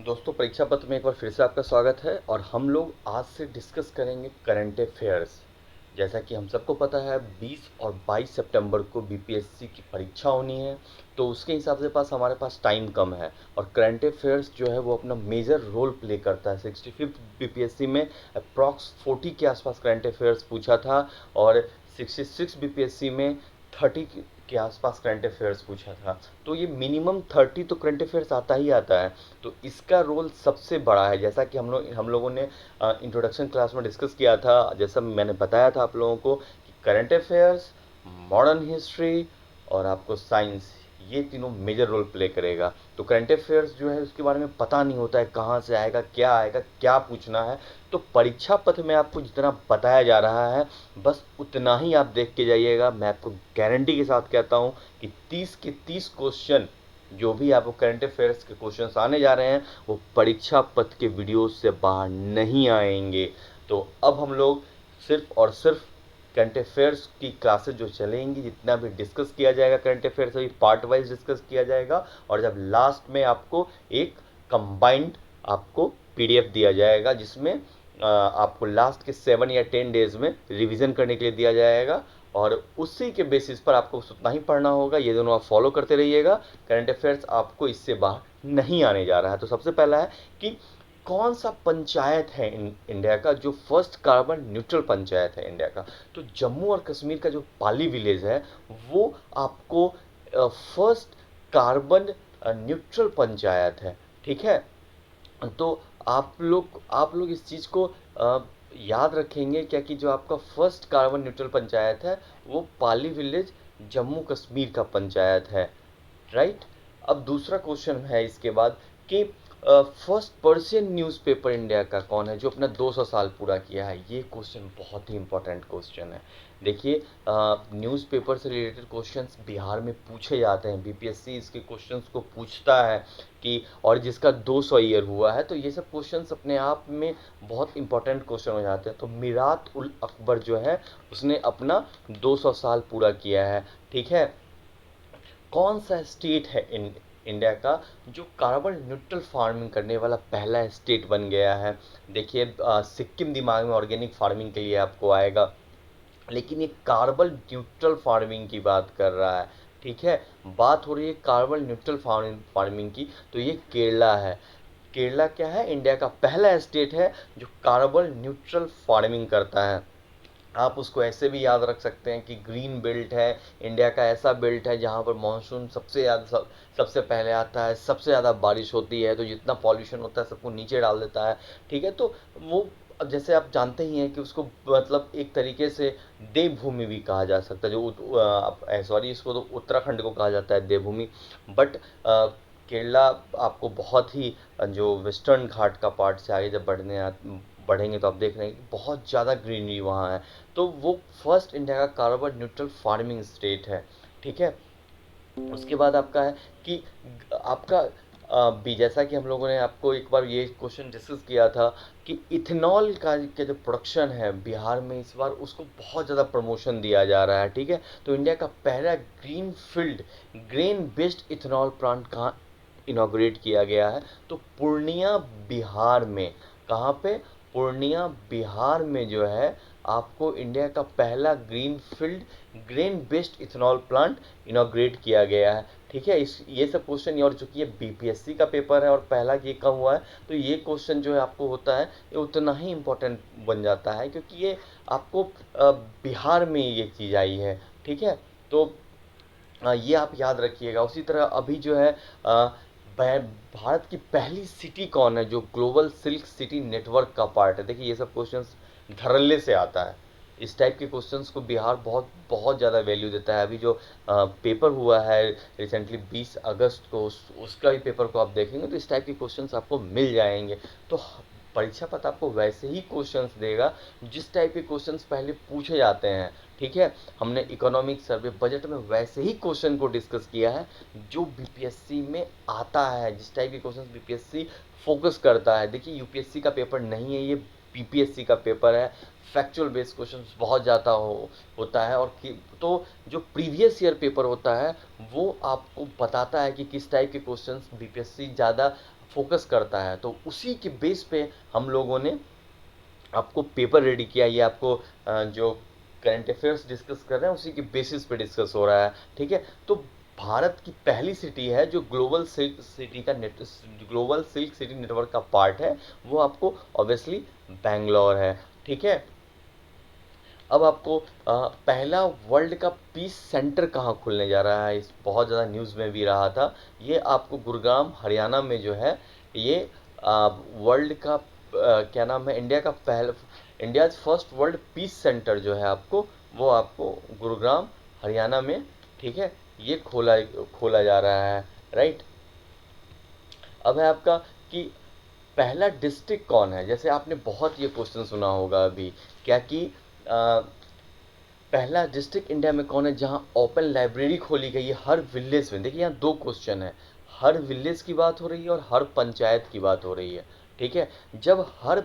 दोस्तों, परीक्षा पत्र में एक बार फिर से आपका स्वागत है और हम लोग आज से डिस्कस करेंगे करंट अफेयर्स। जैसा कि हम सबको पता है 20 और 22 सितंबर को बीपीएससी की परीक्षा होनी है, तो उसके हिसाब से हमारे पास टाइम कम है और करंट अफेयर्स जो है वो अपना मेजर रोल प्ले करता है। 65 बीपीएससी में अप्रॉक्स 40 के आसपास करंट अफेयर्स पूछा था और 66 बीपीएससी में 30 के आसपास करंट अफेयर्स पूछा था। तो ये मिनिमम 30 तो करंट अफेयर्स आता ही आता है। तो इसका रोल सबसे बड़ा है, जैसा कि हम लोगों ने इंट्रोडक्शन क्लास में डिस्कस किया था। जैसा मैंने बताया था आप लोगों को कि करंट अफेयर्स, मॉडर्न हिस्ट्री और आपको साइंस, ये तीनों मेजर रोल प्ले करेगा। तो करंट अफेयर्स जो है उसके बारे में पता नहीं होता है कहाँ से आएगा, क्या पूछना है। तो परीक्षा पत्र में आपको जितना बताया जा रहा है बस उतना ही आप देख के जाइएगा। मैं आपको गारंटी के साथ कहता हूँ कि 30 के 30 क्वेश्चन जो भी आपको करंट अफेयर्स के क्वेश्चंस आने जा रहे हैं वो परीक्षा पत्र के वीडियोस से बाहर नहीं आएंगे। तो अब हम लोग सिर्फ और सिर्फ करंट अफेयर्स की क्लासेस जो चलेंगी, जितना भी डिस्कस किया जाएगा करंट अफेयर्स अभी पार्ट वाइज डिस्कस किया जाएगा और जब लास्ट में आपको एक कंबाइंड आपको पीडीएफ दिया जाएगा जिसमें आपको लास्ट के 7 या 10 डेज में रिवीजन करने के लिए दिया जाएगा और उसी के बेसिस पर आपको उतना ही पढ़ना होगा। ये दोनों आप फॉलो करते रहिएगा। करंट अफेयर्स आपको इससे बाहर नहीं आने जा रहा है। तो सबसे पहला है कि कौन सा पंचायत है इंडिया का जो फर्स्ट कार्बन न्यूट्रल पंचायत है इंडिया का। तो जम्मू और कश्मीर का जो पाली विलेज है वो आपको फर्स्ट कार्बन न्यूट्रल पंचायत है। ठीक है, तो आप लोग इस चीज़ को याद रखेंगे क्या कि जो आपका फर्स्ट कार्बन न्यूट्रल पंचायत है वो पाली विलेज जम्मू कश्मीर का पंचायत है। राइट। अब दूसरा क्वेश्चन है इसके बाद कि फर्स्ट पर्शियन न्यूज़पेपर इंडिया का कौन है जो अपना 200 साल पूरा किया है। ये क्वेश्चन बहुत ही इंपॉर्टेंट क्वेश्चन है। देखिए, न्यूज़पेपर से रिलेटेड क्वेश्चंस बिहार में पूछे जाते हैं, बीपीएससी इसके क्वेश्चंस को पूछता है कि और जिसका 200 ईयर हुआ है, तो ये सब क्वेश्चंस अपने आप में बहुत इंपॉर्टेंट क्वेश्चन हो जाते हैं। तो मीरात उल अकबर जो है उसने अपना 200 साल पूरा किया है। ठीक है, कौन सा स्टेट है इंडिया का जो कार्बन न्यूट्रल फार्मिंग करने वाला पहला स्टेट बन गया है। देखिए, सिक्किम दिमाग में ऑर्गेनिक फार्मिंग के लिए आपको आएगा, लेकिन ये कार्बन न्यूट्रल फार्मिंग की बात कर रहा है। ठीक है, बात हो रही है कार्बन न्यूट्रल फार्मिंग की, तो ये केरला है। केरला क्या है, इंडिया का पहला स्टेट है जो कार्बन न्यूट्रल फार्मिंग करता है। आप उसको ऐसे भी याद रख सकते हैं कि ग्रीन बेल्ट है, इंडिया का ऐसा बेल्ट है जहाँ पर मानसून सबसे पहले आता है, सबसे ज़्यादा बारिश होती है, तो जितना पॉल्यूशन होता है सबको नीचे डाल देता है। ठीक है, तो वो अब जैसे आप जानते ही हैं कि उसको मतलब एक तरीके से देवभूमि भी कहा जा सकता है। जो सॉरी, इसको तो उत्तराखंड को कहा जाता है देवभूमि, बट केरला आपको बहुत ही जो वेस्टर्न घाट का पार्ट से आगे जब बढ़ेंगे तो आप देख रहे हैं कि बहुत ज़्यादा ग्रीनरी वहाँ है। तो वो फर्स्ट इंडिया का कार्बन न्यूट्रल फार्मिंग स्टेट है। ठीक है, उसके बाद आपका है कि आपका भी जैसा कि हम लोगों ने आपको एक बार ये क्वेश्चन डिस्कस किया था कि इथेनॉल का जो प्रोडक्शन है बिहार में इस बार उसको बहुत ज़्यादा प्रमोशन दिया जा रहा है। ठीक है, तो इंडिया का पहला green field grain based ethanol plant कहाँ इनॉग्रेट किया गया है, तो पूर्णिया बिहार में। कहाँ पे, पूर्णिया बिहार में जो है आपको इंडिया का पहला green field grain based ethanol plant inaugurate किया गया है। ठीक है, इस ये सब क्वेश्चन, और चूंकि ये बीपीएससी का पेपर है और पहला ये कम हुआ है, तो ये क्वेश्चन जो है आपको होता है ये उतना ही इम्पोर्टेंट बन जाता है क्योंकि ये आपको बिहार में ये चीज़ आई है। ठीक है, तो ये आप याद रखिएगा। उसी तरह अभी जो है भारत की पहली सिटी कौन है जो ग्लोबल सिल्क सिटी नेटवर्क का पार्ट है। देखिए, ये सब क्वेश्चंस धड़ल्ले से आता है। इस टाइप के क्वेश्चंस को बिहार बहुत बहुत ज़्यादा वैल्यू देता है। अभी जो पेपर हुआ है रिसेंटली 20 अगस्त को, उसका भी पेपर को आप देखेंगे तो इस टाइप के क्वेश्चंस आपको मिल जाएंगे। तो परीक्षा पत्र आपको वैसे ही क्वेश्चंस देगा जिस टाइप के क्वेश्चंस पहले पूछे जाते हैं। ठीक है, हमने इकोनॉमिक सर्वे बजट में वैसे ही क्वेश्चन को डिस्कस किया है जो बीपीएससी में आता है, जिस टाइप के क्वेश्चन बीपीएससी फोकस करता है। देखिए, यूपीएससी का पेपर नहीं है, ये बीपीएससी का पेपर है। फैक्चुअल बेस्ड क्वेश्चंस बहुत ज़्यादा होता है तो जो प्रीवियस ईयर पेपर होता है वो आपको बताता है कि किस टाइप के क्वेश्चंस बीपीएससी ज़्यादा फोकस करता है। तो उसी के बेस पे हम लोगों ने आपको पेपर रेडी किया। ये आपको जो करंट अफेयर्स डिस्कस कर रहे हैं उसी के बेसिस पे डिस्कस हो रहा है, ठीक है। तो भारत की पहली सिटी है जो ग्लोबल सिल्क सिटी नेटवर्क का पार्ट है, वो आपको ऑब्वियसली बैंगलोर है, ठीक है। अब आपको पहला वर्ल्ड का पीस सेंटर कहाँ खुलने जा रहा है, इस बहुत ज़्यादा न्यूज़ में भी रहा था। ये आपको गुरुग्राम हरियाणा में जो है ये वर्ल्ड का क्या नाम है, India's first world peace centre जो है आपको, वो आपको गुरुग्राम हरियाणा में, ठीक है, ये खोला खोला जा रहा है, राइट। अब है आपका कि पहला डिस्ट्रिक्ट कौन है। जैसे आपने बहुत ये क्वेश्चन सुना होगा अभी, क्या कि पहला डिस्ट्रिक्ट इंडिया में कौन है जहां ओपन लाइब्रेरी खोली गई है हर विलेज में। देखिए यहाँ दो क्वेश्चन है, हर विलेज की बात हो रही है और हर पंचायत की बात हो रही है, ठीक है। जब हर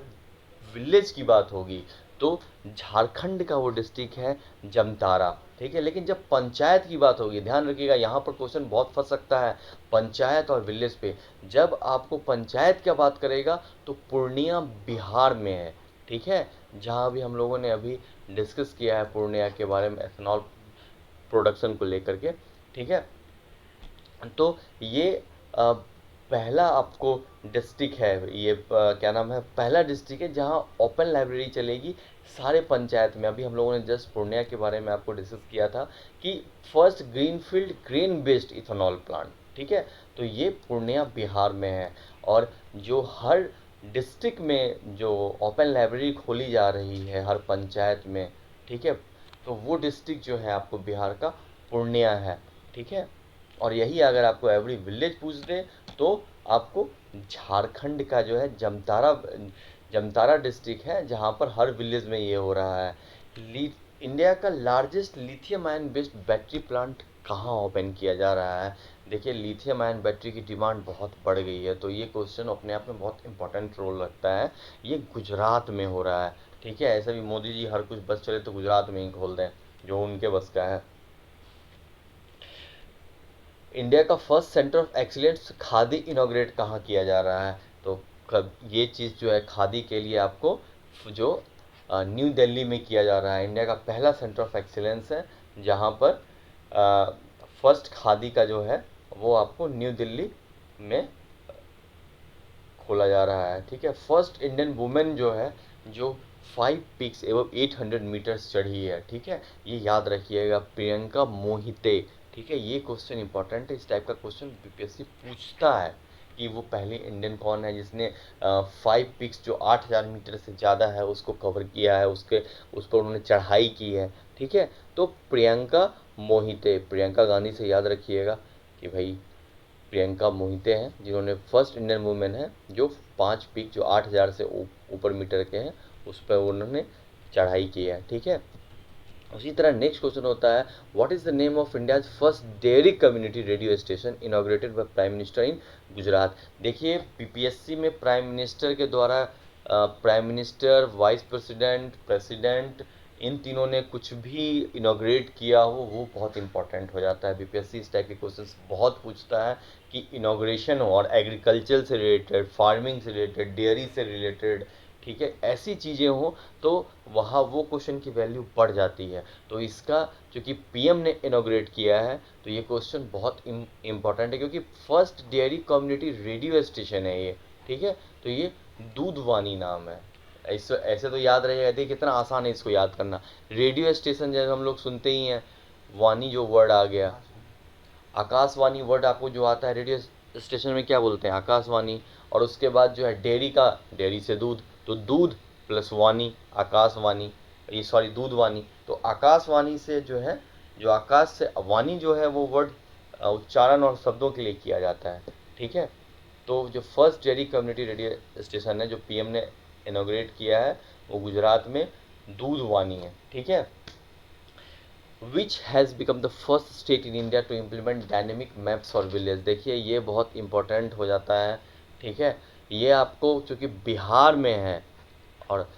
विलेज की बात होगी तो झारखंड का वो डिस्ट्रिक्ट है जमतारा, ठीक है। लेकिन जब पंचायत की बात होगी, ध्यान रखिएगा यहाँ पर क्वेश्चन बहुत फंस सकता है पंचायत और विलेज पे। जब आपको पंचायत क्या बात करेगा तो पूर्णिया बिहार में है, ठीक है। जहाँ भी हम लोगों ने अभी डिस्कस किया है पूर्णिया के बारे में एथेनॉल प्रोडक्शन को लेकर के, ठीक है। तो ये पहला आपको डिस्ट्रिक्ट है, ये क्या नाम है, पहला डिस्ट्रिक्ट है जहाँ ओपन लाइब्रेरी चलेगी सारे पंचायत में। अभी हम लोगों ने जस्ट पूर्णिया के बारे में आपको डिस्कस किया था कि first greenfield grain based ethanol plant, ठीक है। तो ये पूर्णिया बिहार में है। और जो हर डिस्ट्रिक्ट में जो ओपन लाइब्रेरी खोली जा रही है हर पंचायत में, ठीक है, तो वो डिस्ट्रिक्ट जो है आपको बिहार का पूर्णिया है, ठीक है। और यही अगर आपको एवरी विलेज पूछ दे तो आपको झारखंड का जो है जमतारा डिस्ट्रिक्ट है जहाँ पर हर विलेज में ये हो रहा है। इंडिया का largest lithium ion based battery plant कहाँ ओपन किया जा रहा है। देखिए लिथियम आयन बैटरी की डिमांड बहुत बढ़ गई है, तो ये क्वेश्चन अपने आप में बहुत इंपॉर्टेंट रोल रखता है। ये गुजरात में हो रहा है, ठीक है। ऐसा भी मोदी जी हर कुछ बस चले तो गुजरात में ही खोल दें, जो उनके बस का है। इंडिया का first centre of excellence khadi inaugurate कहाँ किया जा रहा है। तो ये चीज़ जो है खादी के लिए आपको जो न्यू दिल्ली में किया जा रहा है। इंडिया का पहला सेंटर ऑफ एक्सीलेंस है जहाँ पर फर्स्ट खादी का जो है वो आपको न्यू दिल्ली में खोला जा रहा है, ठीक है। फर्स्ट इंडियन वुमेन जो है जो 5 पीक्स एवं 800 मीटर्स चढ़ी है, ठीक है, ये याद रखिएगा, प्रियंका मोहिते, ठीक है। ये क्वेश्चन इंपॉर्टेंट है, इस टाइप का क्वेश्चन बीपीएससी पूछता है कि वो पहली इंडियन कौन है जिसने 5 पीक्स जो 8000 मीटर से ज़्यादा है उसको कवर किया है, उस पर उन्होंने चढ़ाई की है, ठीक है। तो प्रियंका मोहिते, प्रियंका गांधी से याद रखिएगा कि भाई प्रियंका मोहिते हैं जिन्होंने फर्स्ट इंडियन वुमेन है जो 5 पीक जो 8000 से ऊपर मीटर के हैं उस पर उन्होंने चढ़ाई की है, ठीक है। उसी तरह नेक्स्ट क्वेश्चन होता है what is the name of India's first dairy community radio station inaugurated by prime minister in Gujarat. देखिए बीपीएससी में प्राइम मिनिस्टर के द्वारा prime minister, vice president, president, इन तीनों ने कुछ भी इनॉग्रेट किया हो वो बहुत इंपॉर्टेंट हो जाता है। बीपीएससी इस टाइप के क्वेश्चंस बहुत पूछता है कि इनॉग्रेशन हो और एग्रीकल्चर से रिलेटेड, फार्मिंग से रिलेटेड, डेयरी से रिलेटेड, ठीक है, ऐसी चीज़ें हों तो वहाँ वो क्वेश्चन की वैल्यू बढ़ जाती है। तो इसका क्योंकि पीएम ने इनॉग्रेट किया है तो ये क्वेश्चन बहुत इम्पॉर्टेंट है क्योंकि first dairy community radio station है ये, ठीक है। तो ये दूधवानी नाम है। ऐसे ऐसे तो याद रहेगा, देखिए कितना आसान है इसको याद करना। रेडियो स्टेशन जैसे हम लोग सुनते ही हैं, वानी जो वर्ड आ गया, आकाशवाणी वर्ड आपको जो आता है रेडियो स्टेशन में क्या बोलते हैं, आकाशवाणी। और उसके बाद जो है डेयरी का, डेयरी से दूध, तो दूध प्लस वाणी आकाशवाणी, ये सॉरी दूधवाणी। तो आकाशवाणी से जो है, जो आकाश से वाणी जो है वो वर्ड उच्चारण और शब्दों के लिए किया जाता है, ठीक है। तो जो first dairy community radio station है जो पीएम ने इनॉग्रेट किया है वो गुजरात में दूधवानी है, ठीक है। Which has become the first state in India to implement dynamic maps for village. देखिए ये बहुत इंपॉर्टेंट हो जाता है, ठीक है। ये आपको चूँकि बिहार में है और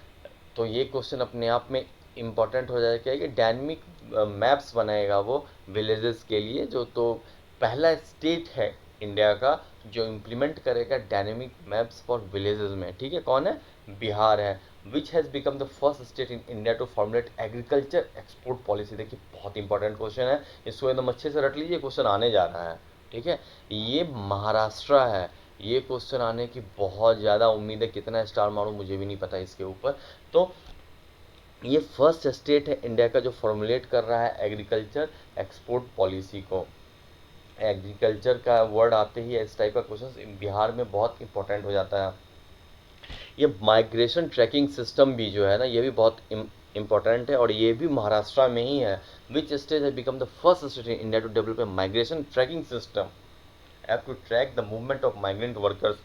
तो ये क्वेश्चन अपने आप में इम्पॉर्टेंट हो जाएगा कि डायनेमिक मैप्स बनाएगा वो विलेजेस के लिए, जो तो पहला स्टेट है इंडिया का जो इम्प्लीमेंट करेगा डायनेमिक मैप्स फॉर विलेजेस में, ठीक है, कौन है, बिहार है। Which has become the first state in India to formulate agriculture export policy. देखिए बहुत इंपॉर्टेंट क्वेश्चन है, इसको एकदम अच्छे से रट लीजिए, क्वेश्चन आने जा रहा है, ठीक है। ये महाराष्ट्र है, ये क्वेश्चन आने की बहुत ज़्यादा उम्मीद है, कितना स्टार मारूं मुझे भी नहीं पता इसके ऊपर। तो ये फर्स्ट स्टेट है इंडिया का जो फॉर्मुलेट कर रहा है एग्रीकल्चर एक्सपोर्ट पॉलिसी को। एग्रीकल्चर का वर्ड आते ही इस टाइप का क्वेश्चन बिहार में बहुत इंपॉर्टेंट हो जाता है। ये माइग्रेशन ट्रैकिंग सिस्टम भी जो है ना, ये भी बहुत इम्पोर्टेंट है, और ये भी महाराष्ट्र में ही है। विच स्टेट है become the first state in India to develop a migration tracking system have to track the movement of migrant workers.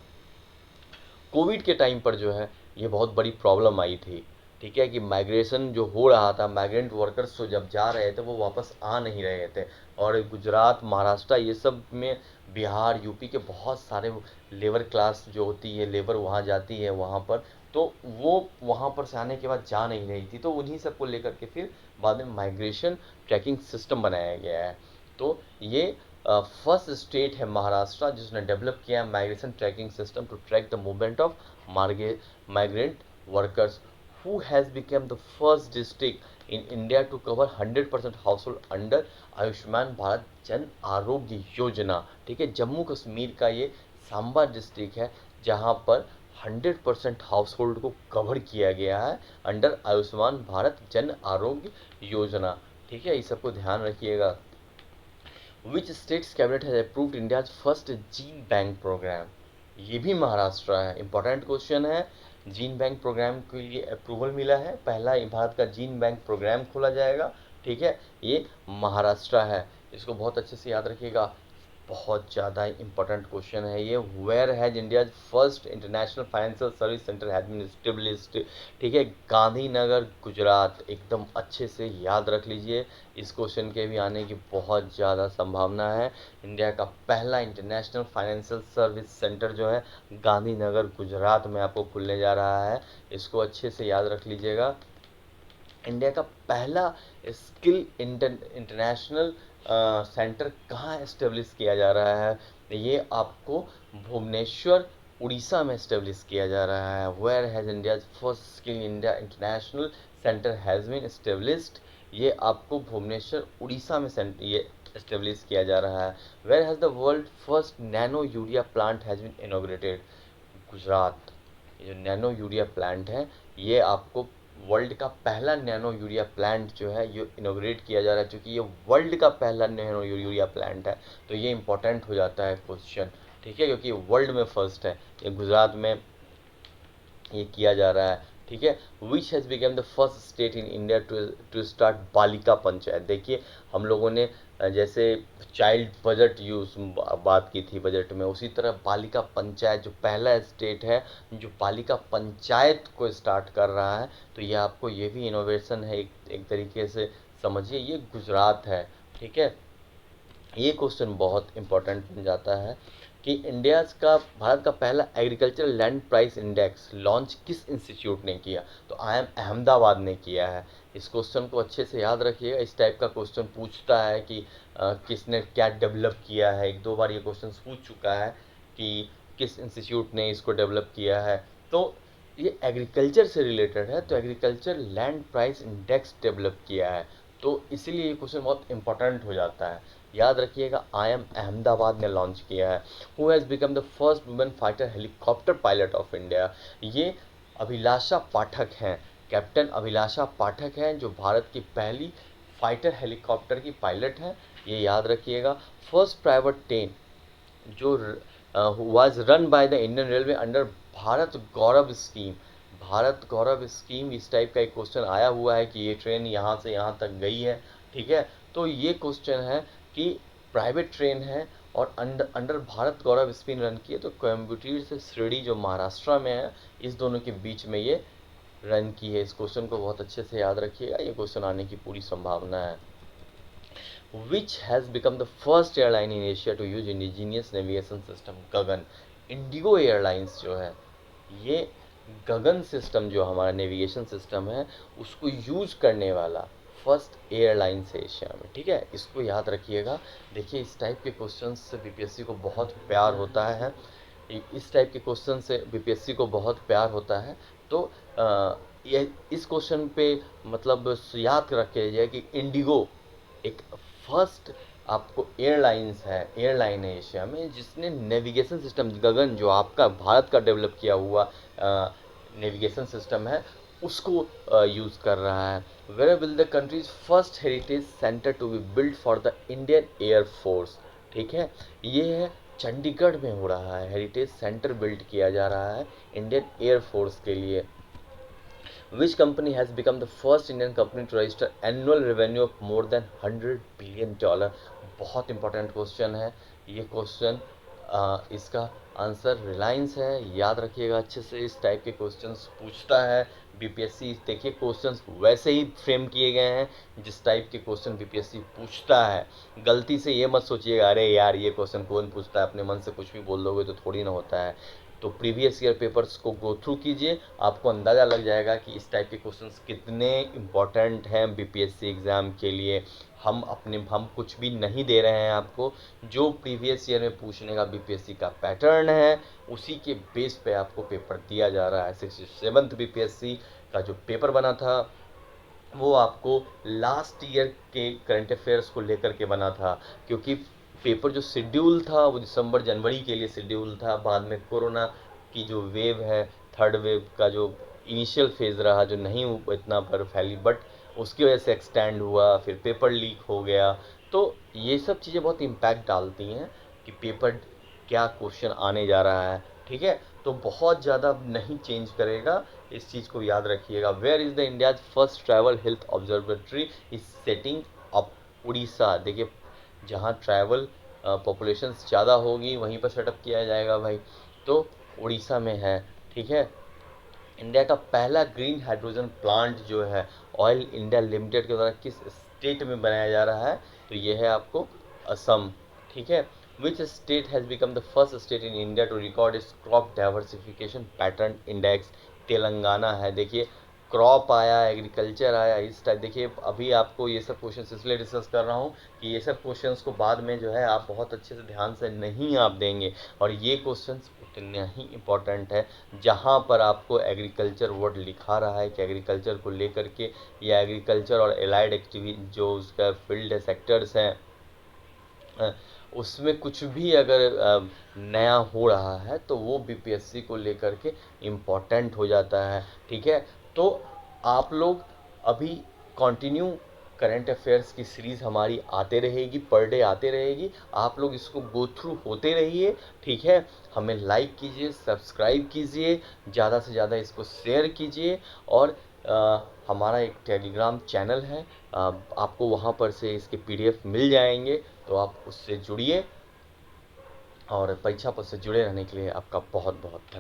Covid के टाइम पर जो है ये बहुत बड़ी प्रॉब्लम आई थी, ठीक है, कि माइग्रेशन जो हो रहा था, माइग्रेंट वर्कर्स तो जब जा रहे थे वो वापस आ नहीं रहे थे, और गुजरात, महाराष्ट्र, ये सब में, बिहार, यूपी के बहुत सारे लेबर क्लास जो होती है, लेबर वहाँ जाती है वहाँ पर, तो वो वहाँ पर से आने के बाद जा नहीं रही थी, तो उन्हीं सबको लेकर के फिर बाद में माइग्रेशन ट्रैकिंग सिस्टम बनाया गया है। तो ये फर्स्ट स्टेट है महाराष्ट्र जिसने डेवलप किया है migration tracking system to track the movement of migrant workers. Who has become the first district in India to cover 100% household under Ayushman Bharat Jan Arogya योजना, ठीक है। जम्मू कश्मीर का ये सांबा डिस्ट्रिक्ट है जहाँ पर 100% हाउस होल्ड को कवर किया गया है अंडर आयुष्मान भारत जन आरोग्य योजना, ठीक है, इस सबको ध्यान रखिएगा। Which state's cabinet has approved India's first gene bank programme. ये भी महाराष्ट्र है, इंपॉर्टेंट क्वेश्चन है। जीन बैंक प्रोग्राम के लिए अप्रूवल मिला है, पहला भारत का जीन बैंक प्रोग्राम खोला जाएगा, ठीक है, ये महाराष्ट्र है, इसको बहुत अच्छे से याद रखिएगा, बहुत ज़्यादा इंपॉर्टेंट क्वेश्चन है ये। Where has India first international financial service centre has been established, ठीक है, गांधीनगर, गुजरात, एकदम अच्छे से याद रख लीजिए, इस क्वेश्चन के भी आने की बहुत ज़्यादा संभावना है। इंडिया का पहला इंटरनेशनल फाइनेंशियल सर्विस सेंटर जो है गांधीनगर, गुजरात में आपको खुलने जा रहा है, इसको अच्छे से याद रख लीजिएगा। इंडिया का पहला स्किल इंटरनेशनल सेंटर कहाँ इस्टेब्लिश किया जा रहा है, ये आपको भुवनेश्वर, उड़ीसा में इस्टेब्लिश किया जा रहा है। Where has India first skill India international centre has been established, ये आपको भुवनेश्वर, उड़ीसा में ये इस्टेब्लिश किया जा रहा है। Where has the world first nano urea plant has been inaugurated, Gujarat. ये जो नैनो यूरिया प्लांट है ये आपको वर्ल्ड का पहला नैनो यूरिया प्लांट जो है ये इनोग्रेट किया जा रहा है, क्योंकि ये वर्ल्ड का पहला नैनो यूरिया प्लांट है, तो ये इंपॉर्टेंट हो जाता है क्वेश्चन, ठीक है, क्योंकि वर्ल्ड में फर्स्ट है, ये गुजरात में ये किया जा रहा है, ठीक है। Which has become the first state in India to start Balika Panchayat. देखिए हम लोगों ने जैसे चाइल्ड बजट यूज बात की थी बजट में, उसी तरह बालिका पंचायत जो पहला स्टेट है जो बालिका पंचायत को स्टार्ट कर रहा है, तो ये आपको ये भी इनोवेशन है, एक तरीके से समझिए, ये गुजरात है, ठीक है। ये क्वेश्चन बहुत इंपॉर्टेंट बन जाता है कि भारत का पहला agriculture land price index launch किस इंस्टीट्यूट ने किया, तो IIM अहमदाबाद ने किया है। इस क्वेश्चन को अच्छे से याद रखिएगा, इस टाइप का क्वेश्चन पूछता है कि किसने क्या डेवलप किया है, एक दो बार ये क्वेश्चन पूछ चुका है कि किस इंस्टीट्यूट ने इसको डेवलप किया है, तो ये एग्रीकल्चर से रिलेटेड है, तो agriculture land price index develop किया है, तो इसीलिए ये क्वेश्चन बहुत इंपॉर्टेंट हो जाता है, याद रखिएगा। IIM अहमदाबाद ने लॉन्च किया है। Who has become the first women fighter helicopter pilot of India, ये अभिलाषा पाठक हैं, कैप्टन अभिलाषा पाठक हैं जो भारत की पहली फाइटर हेलीकॉप्टर की पायलट हैं, ये याद रखिएगा। फर्स्ट प्राइवेट ट्रेन जो was run by the Indian railway under Bharat Gaurav scheme, Bharat Gaurav scheme, इस टाइप का एक क्वेश्चन आया हुआ है कि ये ट्रेन यहाँ से यहाँ तक गई है, ठीक है, तो ये क्वेश्चन है कि प्राइवेट ट्रेन है और अंडर भारत गौरव स्कीम रन की है, तो कोयम्बटूर से शिरडी जो महाराष्ट्र में है, इस दोनों के बीच में ये रन की है। इस क्वेश्चन को बहुत अच्छे से याद रखिएगा, ये क्वेश्चन आने की पूरी संभावना है। Which has become the first airline in Asia to use indigenous navigation system, Gagan. Indigo airlines जो है ये गगन सिस्टम जो हमारा नेविगेशन सिस्टम है उसको यूज करने वाला फर्स्ट एयरलाइंस एशिया में, ठीक है, इसको याद रखिएगा। देखिए इस टाइप के क्वेश्चन से बीपीएससी को बहुत प्यार होता है, इस टाइप के क्वेश्चन से बीपीएससी को बहुत प्यार होता है। तो ये इस क्वेश्चन पे मतलब याद रखे जाए कि इंडिगो एक फर्स्ट आपको एयरलाइन है एशिया में जिसने नेविगेशन सिस्टम गगन जो आपका भारत का डेवलप किया हुआ नेविगेशन सिस्टम है उसको यूज़ कर रहा है। Where will the country's first heritage centre to be build for the Indian air force, ठीक है, ये है चंडीगढ़ में हो रहा है, हेरिटेज सेंटर बिल्ड किया जा रहा है इंडियन एयरफोर्स के लिए। Which company has become the first Indian company to register annual revenue of more than $100 billion? बहुत इंपॉर्टेंट क्वेश्चन है ये क्वेश्चन। इसका आंसर रिलायंस है, याद रखिएगा अच्छे से। इस टाइप के क्वेश्चंस पूछता है बीपीएससी। देखिए क्वेश्चंस वैसे ही फ्रेम किए गए हैं जिस टाइप के क्वेश्चन बीपीएससी पूछता है। गलती से ये मत सोचिएगा अरे यार ये क्वेश्चन कौन पूछता है, अपने मन से कुछ भी बोल दोगे तो थोड़ी ना होता है। तो प्रीवियस ईयर पेपर्स को गो थ्रू कीजिए, आपको अंदाज़ा लग जाएगा कि इस टाइप के क्वेश्चंस कितने इम्पॉर्टेंट हैं बीपीएससी एग्ज़ाम के लिए। हम कुछ भी नहीं दे रहे हैं आपको, जो प्रीवियस ईयर में पूछने का बीपीएससी का पैटर्न है उसी के बेस पे आपको पेपर दिया जा रहा है। 67th बीपीएससी का जो पेपर बना था वो आपको लास्ट ईयर के करंट अफेयर्स को लेकर के बना था, क्योंकि पेपर जो शेड्यूल था वो दिसंबर जनवरी के लिए शेड्यूल था। बाद में कोरोना की जो वेव है, थर्ड वेव का जो इनिशियल फेज़ रहा जो नहीं इतना पर फैली, बट उसकी वजह से एक्सटेंड हुआ, फिर पेपर लीक हो गया। तो ये सब चीज़ें बहुत इम्पैक्ट डालती हैं कि पेपर क्या क्वेश्चन आने जा रहा है, ठीक है। तो बहुत ज़्यादा नहीं चेंज करेगा, इस चीज़ को याद रखिएगा। Where is the India's first travel health observatory is setting up? Orissa. देखिए जहाँ ट्रैवल पॉपुलेशन ज़्यादा होगी वहीं पर सेटअप किया जाएगा भाई, तो उड़ीसा में है, ठीक है। इंडिया का पहला ग्रीन हाइड्रोजन प्लांट जो है ऑयल इंडिया लिमिटेड के द्वारा किस स्टेट में बनाया जा रहा है? तो ये है आपको असम, ठीक है। Which state has become the first state in India to record its crop diversification pattern index? Telangana है। देखिए क्रॉप आया, एग्रीकल्चर आया, इस टाइप। देखिए अभी आपको ये सब क्वेश्चंस इसलिए डिस्कस कर रहा हूँ कि ये सब क्वेश्चंस को बाद में जो है आप बहुत अच्छे से ध्यान से नहीं आप देंगे, और ये क्वेश्चंस उतना ही इम्पोर्टेंट है जहाँ पर आपको एग्रीकल्चर वर्ड लिखा रहा है कि एग्रीकल्चर को लेकर के या एग्रीकल्चर और एलाइड एक्टिविटी जो उसका फील्ड है, सेक्टर्स हैं, उसमें कुछ भी अगर नया हो रहा है तो वो बीपीएससी को लेकर के इम्पोर्टेंट हो जाता है, ठीक है। तो आप लोग अभी कंटिन्यू करंट अफेयर्स की सीरीज़ हमारी आते रहेगी, पर डे आते रहेगी, आप लोग इसको गो थ्रू होते रहिए, ठीक है। हमें लाइक कीजिए, सब्सक्राइब कीजिए, ज़्यादा से ज़्यादा इसको शेयर कीजिए, और हमारा एक टेलीग्राम चैनल है, आपको वहाँ पर से इसके पीडीएफ मिल जाएंगे, तो आप उससे जुड़िए, और परीक्षा पर से जुड़े रहने के लिए आपका बहुत बहुत